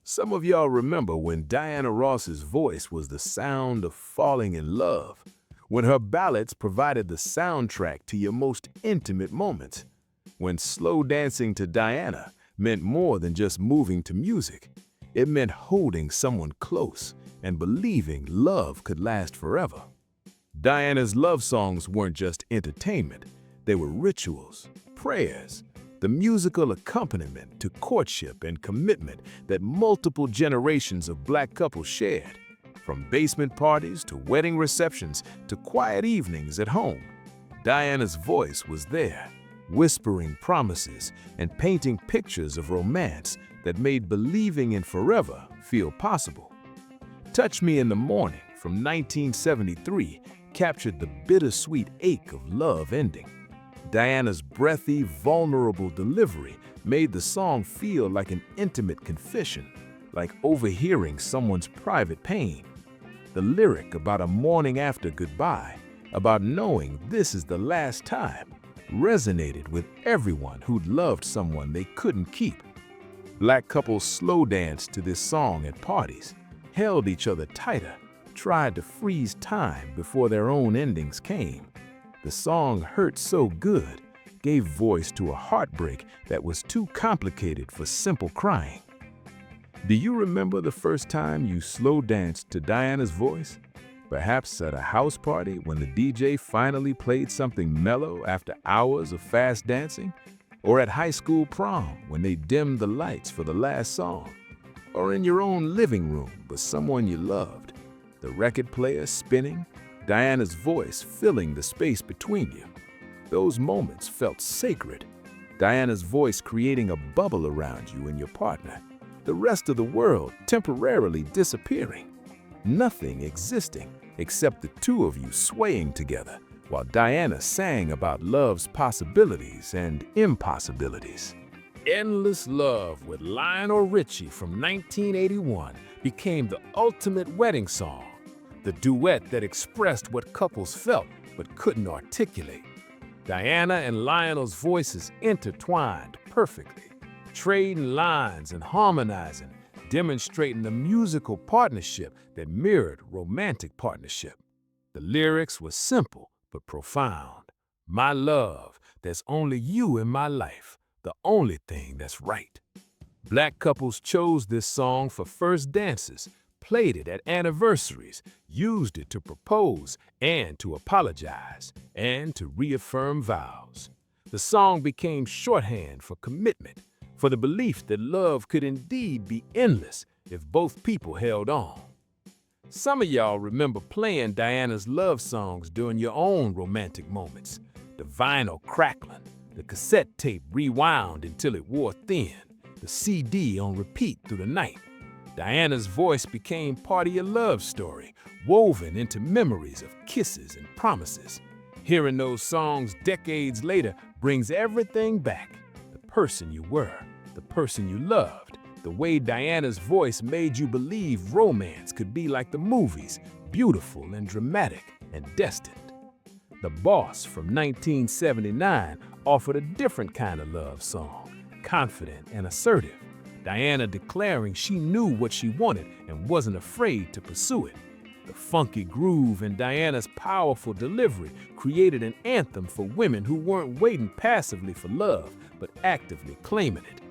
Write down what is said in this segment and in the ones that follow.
Some of y'all remember when Diana Ross's voice was the sound of falling in love, when her ballads provided the soundtrack to your most intimate moments, when slow dancing to Diana meant more than just moving to music. It meant holding someone close and believing love could last forever. Diana's love songs weren't just entertainment, they were rituals, prayers, the musical accompaniment to courtship and commitment that multiple generations of Black couples shared. From basement parties to wedding receptions to quiet evenings at home, Diana's voice was there, whispering promises and painting pictures of romance that made believing in forever feel possible. Touch Me in the Morning from 1973 captured the bittersweet ache of love ending. Diana's breathy, vulnerable delivery made the song feel like an intimate confession, like overhearing someone's private pain. The lyric about a morning after goodbye, about knowing this is the last time, resonated with everyone who'd loved someone they couldn't keep. Black couples slow danced to this song at parties, held each other tighter, tried to freeze time before their own endings came. The song hurt so good, gave voice to a heartbreak that was too complicated for simple crying. Do you remember the first time you slow danced to Diana's voice? Perhaps at a house party when the DJ finally played something mellow after hours of fast dancing? Or at high school prom when they dimmed the lights for the last song? Or in your own living room with someone you loved, the record player spinning, Diana's voice filling the space between you? Those moments felt sacred. Diana's voice creating a bubble around you and your partner, the rest of the world temporarily disappearing. Nothing existing except the two of you swaying together while Diana sang about love's possibilities and impossibilities. Endless Love with Lionel Richie from 1981 became the ultimate wedding song, the duet that expressed what couples felt but couldn't articulate. Diana and Lionel's voices intertwined perfectly, trading lines and harmonizing, demonstrating a musical partnership that mirrored romantic partnership. The lyrics were simple but profound. My love, there's only you in my life, the only thing that's right. Black couples chose this song for first dances, played it at anniversaries, used it to propose and to apologize, and to reaffirm vows. The song became shorthand for commitment, for the belief that love could indeed be endless if both people held on. Some of y'all remember playing Diana's love songs during your own romantic moments. The vinyl crackling, the cassette tape rewound until it wore thin, the CD on repeat through the night. Diana's voice became part of your love story, woven into memories of kisses and promises. Hearing those songs decades later brings everything back. The person you were, the person you loved, the way Diana's voice made you believe romance could be like the movies, beautiful and dramatic and destined. The Boss from 1979 offered a different kind of love song, confident and assertive. Diana declaring she knew what she wanted and wasn't afraid to pursue it. The funky groove in Diana's powerful delivery created an anthem for women who weren't waiting passively for love, but actively claiming it.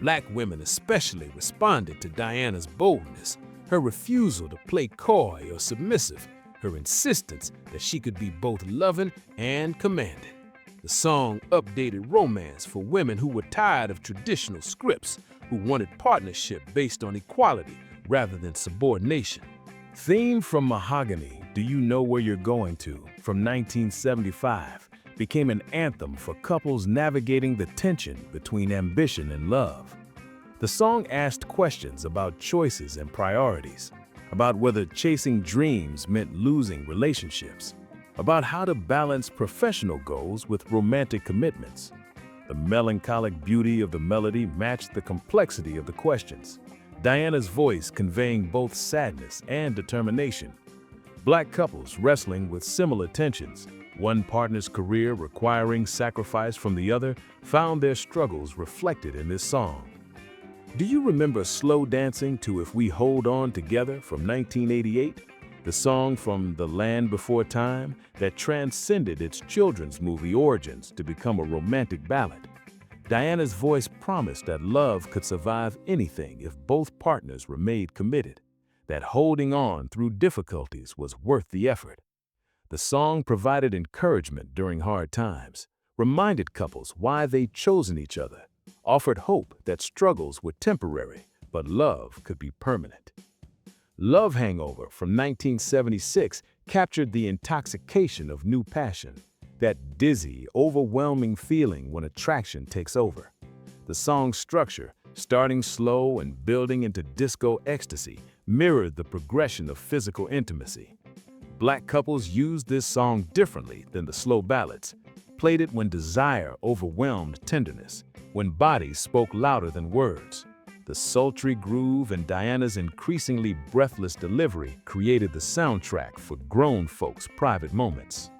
Black women especially responded to Diana's boldness, her refusal to play coy or submissive, her insistence that she could be both loving and commanding. The song updated romance for women who were tired of traditional scripts, who wanted partnership based on equality rather than subordination. Theme from Mahogany, Do You Know Where You're Going To, from 1975, became an anthem for couples navigating the tension between ambition and love. The song asked questions about choices and priorities, about whether chasing dreams meant losing relationships, about how to balance professional goals with romantic commitments. The melancholic beauty of the melody matched the complexity of the questions, Diana's voice conveying both sadness and determination. Black couples wrestling with similar tensions, one partner's career requiring sacrifice from the other, found their struggles reflected in this song. Do you remember slow dancing to If We Hold On Together from 1988? The song from The Land Before Time that transcended its children's movie origins to become a romantic ballad. Diana's voice promised that love could survive anything if both partners remained committed, that holding on through difficulties was worth the effort. The song provided encouragement during hard times, reminded couples why they'd chosen each other, offered hope that struggles were temporary, but love could be permanent. Love Hangover from 1976 captured the intoxication of new passion, that dizzy, overwhelming feeling when attraction takes over. The song's structure, starting slow and building into disco ecstasy, mirrored the progression of physical intimacy. Black couples used this song differently than the slow ballads, played it when desire overwhelmed tenderness, when bodies spoke louder than words. The sultry groove and Diana's increasingly breathless delivery created the soundtrack for grown folks' private moments.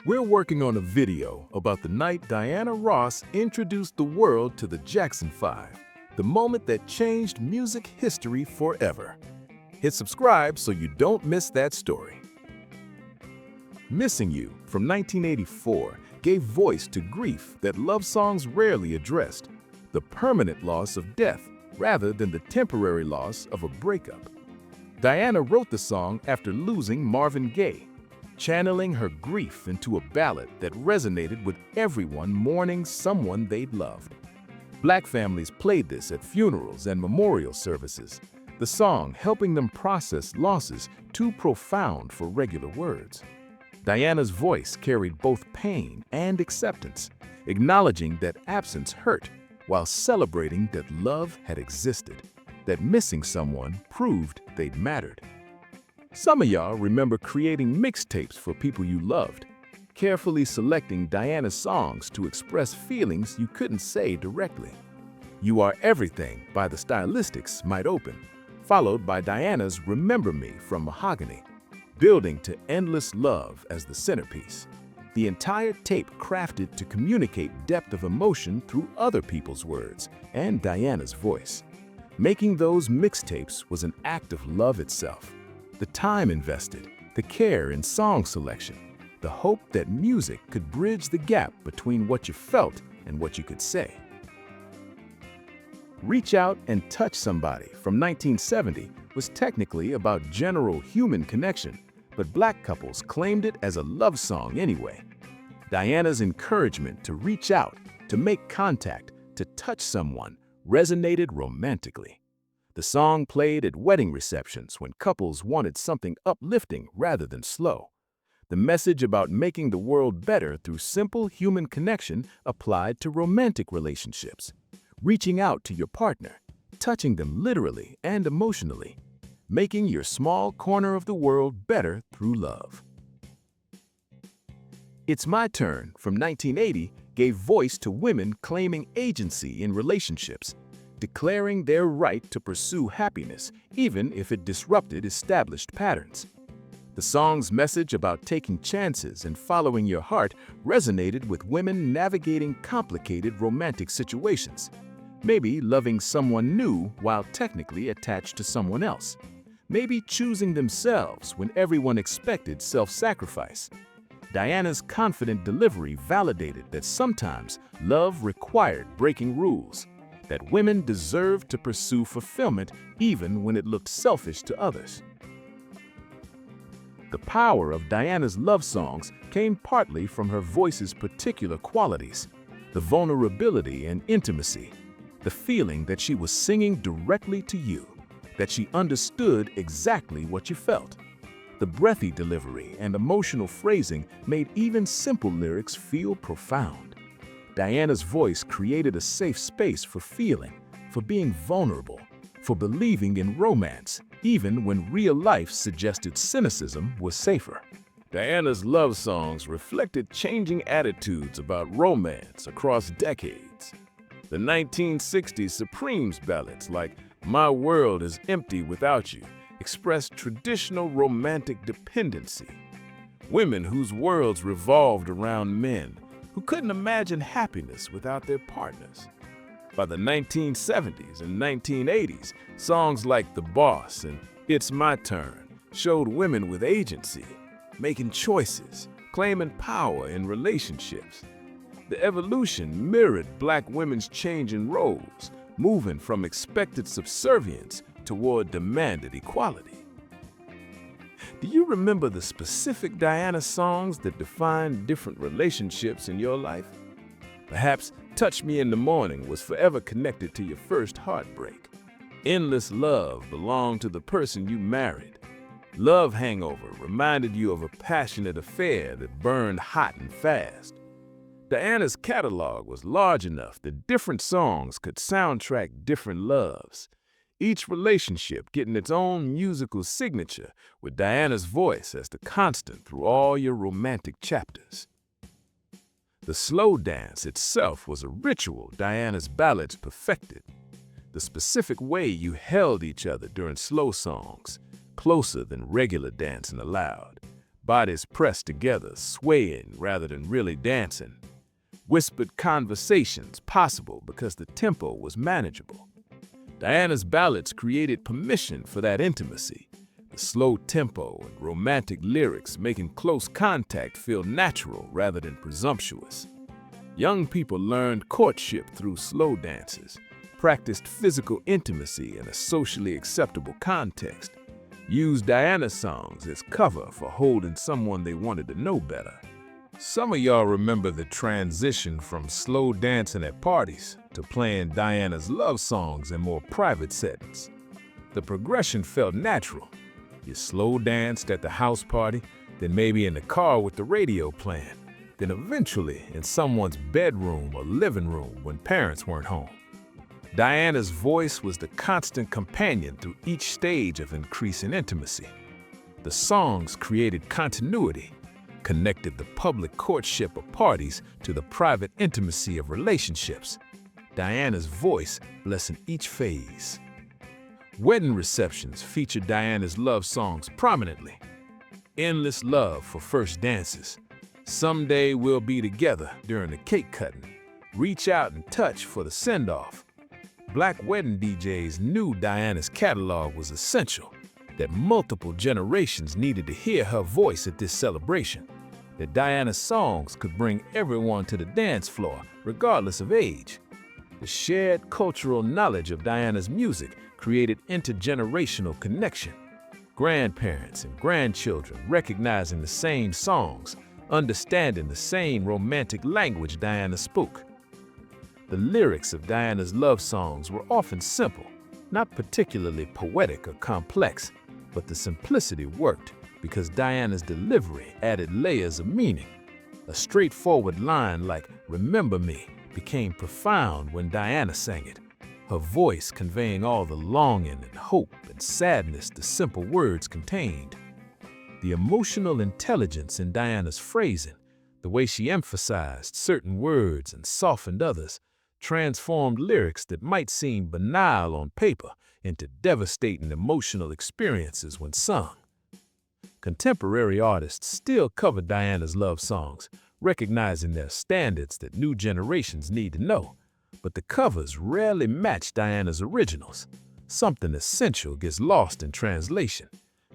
We're working on a video about the night Diana Ross introduced the world to the Jackson 5, the moment that changed music history forever. Hit subscribe so you don't miss that story. Missing You from 1984 gave voice to grief that love songs rarely addressed, the permanent loss of death rather than the temporary loss of a breakup. Diana wrote the song after losing Marvin Gaye, channeling her grief into a ballad that resonated with everyone mourning someone they'd loved. Black families played this at funerals and memorial services, the song helping them process losses too profound for regular words. Diana's voice carried both pain and acceptance, acknowledging that absence hurt while celebrating that love had existed, that missing someone proved they'd mattered. Some of y'all remember creating mixtapes for people you loved, carefully selecting Diana's songs to express feelings you couldn't say directly. You Are Everything by the Stylistics might open, followed by Diana's Remember Me from Mahogany, building to Endless Love as the centerpiece. The entire tape crafted to communicate depth of emotion through other people's words and Diana's voice. Making those mixtapes was an act of love itself. The time invested, the care in song selection, the hope that music could bridge the gap between what you felt and what you could say. Reach Out and Touch Somebody from 1970 was technically about general human connection, but Black couples claimed it as a love song anyway. Diana's encouragement to reach out, to make contact, to touch someone resonated romantically. The song played at wedding receptions when couples wanted something uplifting rather than slow. The message about making the world better through simple human connection applied to romantic relationships. Reaching out to your partner, touching them literally and emotionally, making your small corner of the world better through love. It's My Turn from 1980 gave voice to women claiming agency in relationships, declaring their right to pursue happiness even if it disrupted established patterns. The song's message about taking chances and following your heart resonated with women navigating complicated romantic situations, maybe loving someone new while technically attached to someone else, maybe choosing themselves when everyone expected self-sacrifice. Diana's confident delivery validated that sometimes love required breaking rules, that women deserved to pursue fulfillment even when it looked selfish to others. The power of Diana's love songs came partly from her voice's particular qualities, the vulnerability and intimacy, the feeling that she was singing directly to you, that she understood exactly what you felt. The breathy delivery and emotional phrasing made even simple lyrics feel profound. Diana's voice created a safe space for feeling, for being vulnerable, for believing in romance, even when real life suggested cynicism was safer. Diana's love songs reflected changing attitudes about romance across decades. The 1960s Supremes ballads like My World is Empty Without You expressed traditional romantic dependency. Women whose worlds revolved around men who couldn't imagine happiness without their partners. By the 1970s and 1980s, songs like The Boss and It's My Turn showed women with agency, making choices, claiming power in relationships. The evolution mirrored Black women's changing roles, moving from expected subservience toward demanded equality. Do you remember the specific Diana songs that defined different relationships in your life? Perhaps Touch Me in the Morning was forever connected to your first heartbreak. Endless Love belonged to the person you married. Love Hangover reminded you of a passionate affair that burned hot and fast. Diana's catalog was large enough that different songs could soundtrack different loves, each relationship getting its own musical signature with Diana's voice as the constant through all your romantic chapters. The slow dance itself was a ritual Diana's ballads perfected. The specific way you held each other during slow songs, closer than regular dancing allowed, bodies pressed together, swaying rather than really dancing. Whispered conversations possible because the tempo was manageable. Diana's ballads created permission for that intimacy, the slow tempo and romantic lyrics making close contact feel natural rather than presumptuous. Young people learned courtship through slow dances, practiced physical intimacy in a socially acceptable context, used Diana songs as cover for holding someone they wanted to know better. Some of y'all remember the transition from slow dancing at parties to playing Diana's love songs in more private settings. The progression felt natural. You slow danced at the house party, then maybe in the car with the radio playing, then eventually in someone's bedroom or living room when parents weren't home. Diana's voice was the constant companion through each stage of increasing intimacy. The songs created continuity, connected the public courtship of parties to the private intimacy of relationships. Diana's voice blessing each phase. Wedding receptions featured Diana's love songs prominently. Endless Love for first dances. Someday We'll Be Together during the cake cutting. Reach Out and Touch for the send-off. Black wedding DJs knew Diana's catalog was essential, that multiple generations needed to hear her voice at this celebration, that Diana's songs could bring everyone to the dance floor, regardless of age. The shared cultural knowledge of Diana's music created intergenerational connection. Grandparents and grandchildren recognizing the same songs, understanding the same romantic language Diana spoke. The lyrics of Diana's love songs were often simple, not particularly poetic or complex, but the simplicity worked because Diana's delivery added layers of meaning. A straightforward line like "Remember Me" became profound when Diana sang it, her voice conveying all the longing and hope and sadness the simple words contained. The emotional intelligence in Diana's phrasing, the way she emphasized certain words and softened others, transformed lyrics that might seem banal on paper into devastating emotional experiences when sung. Contemporary artists still cover Diana's love songs, recognizing their standards that new generations need to know, but the covers rarely match Diana's originals. Something essential gets lost in translation.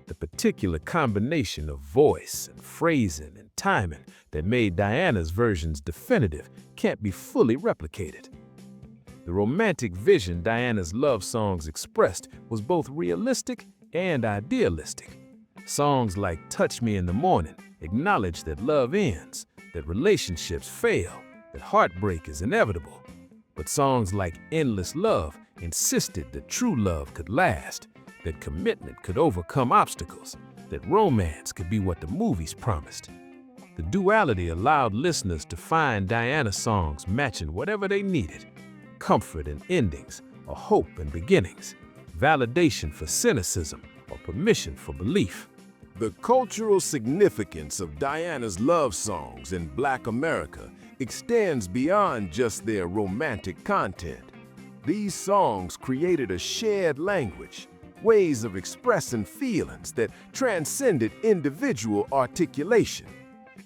The particular combination of voice and phrasing and timing that made Diana's versions definitive can't be fully replicated. The romantic vision Diana's love songs expressed was both realistic and idealistic. Songs like Touch Me in the Morning acknowledge that love ends, that relationships fail, that heartbreak is inevitable. But songs like Endless Love insisted that true love could last, that commitment could overcome obstacles, that romance could be what the movies promised. The duality allowed listeners to find Diana songs matching whatever they needed: comfort in endings, or hope in beginnings, validation for cynicism, or permission for belief. The cultural significance of Diana's love songs in Black America extends beyond just their romantic content. These songs created a shared language, ways of expressing feelings that transcended individual articulation.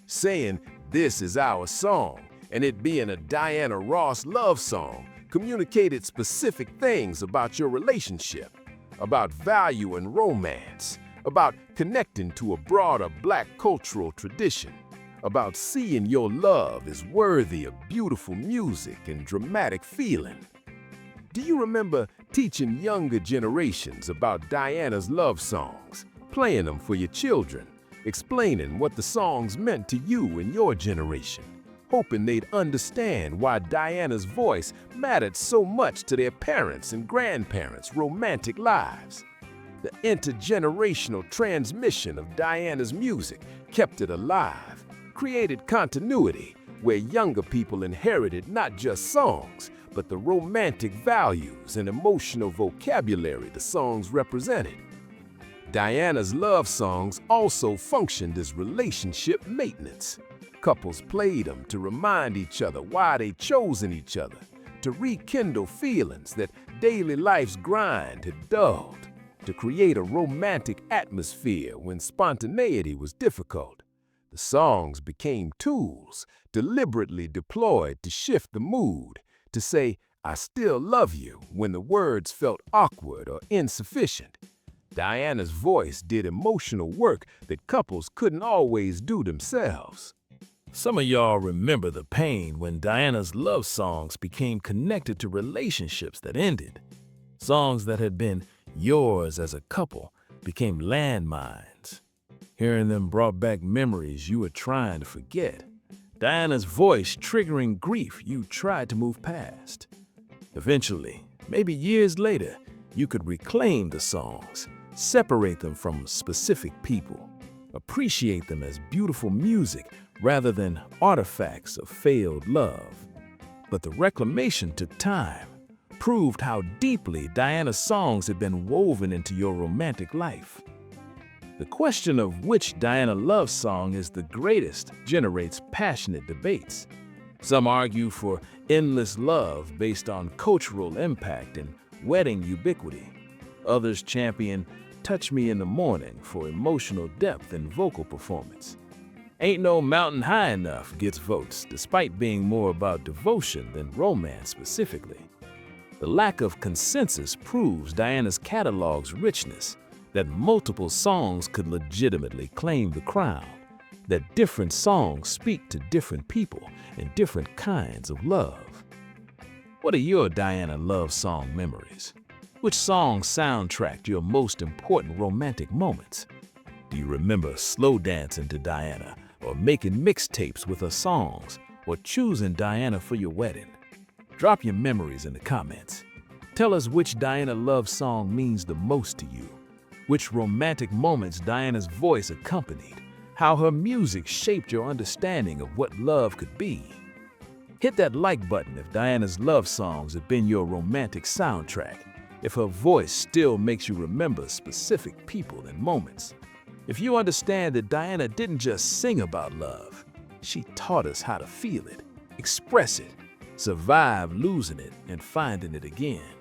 Saying, "This is our song," and it being a Diana Ross love song communicated specific things about your relationship, about value and romance, about connecting to a broader Black cultural tradition, about seeing your love is worthy of beautiful music and dramatic feeling. Do you remember teaching younger generations about Diana's love songs, playing them for your children, explaining what the songs meant to you and your generation, hoping they'd understand why Diana's voice mattered so much to their parents' and grandparents' romantic lives? The intergenerational transmission of Diana's music kept it alive, created continuity where younger people inherited not just songs, but the romantic values and emotional vocabulary the songs represented. Diana's love songs also functioned as relationship maintenance. Couples played them to remind each other why they'd chosen each other, to rekindle feelings that daily life's grind had dulled, to create a romantic atmosphere when spontaneity was difficult. The songs became tools deliberately deployed to shift the mood, to say, "I still love you," when the words felt awkward or insufficient. Diana's voice did emotional work that couples couldn't always do themselves. Some of y'all remember the pain when Diana's love songs became connected to relationships that ended. Songs that had been yours as a couple became landmines. Hearing them brought back memories you were trying to forget. Diana's voice triggering grief you tried to move past. Eventually, maybe years later, you could reclaim the songs, separate them from specific people, appreciate them as beautiful music rather than artifacts of failed love. But the reclamation took time, proved how deeply Diana's songs had been woven into your romantic life. The question of which Diana love song is the greatest generates passionate debates. Some argue for endless love based on cultural impact and wedding ubiquity. Others champion Touch Me in the Morning for emotional depth and vocal performance. Ain't No Mountain High Enough gets votes, despite being more about devotion than romance specifically. The lack of consensus proves Diana's catalog's richness, that multiple songs could legitimately claim the crown, that different songs speak to different people and different kinds of love. What are your Diana love song memories? Which song soundtracked your most important romantic moments? Do you remember slow dancing to Diana, or making mixtapes with her songs, or choosing Diana for your wedding? Drop your memories in the comments. Tell us which Diana love song means the most to you, which romantic moments Diana's voice accompanied, how her music shaped your understanding of what love could be. Hit that like button if Diana's love songs have been your romantic soundtrack, if her voice still makes you remember specific people and moments. If you understand that Diana didn't just sing about love, she taught us how to feel it, express it, survive losing it and finding it again.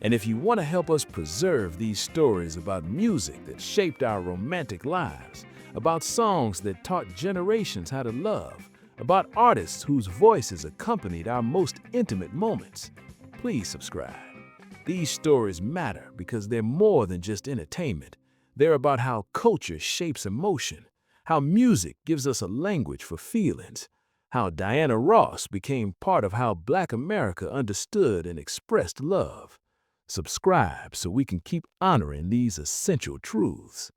And if you want to help us preserve these stories about music that shaped our romantic lives, about songs that taught generations how to love, about artists whose voices accompanied our most intimate moments, please subscribe. These stories matter because they're more than just entertainment. They're about how culture shapes emotion, how music gives us a language for feelings, how Diana Ross became part of how Black America understood and expressed love. Subscribe so we can keep honoring these essential truths.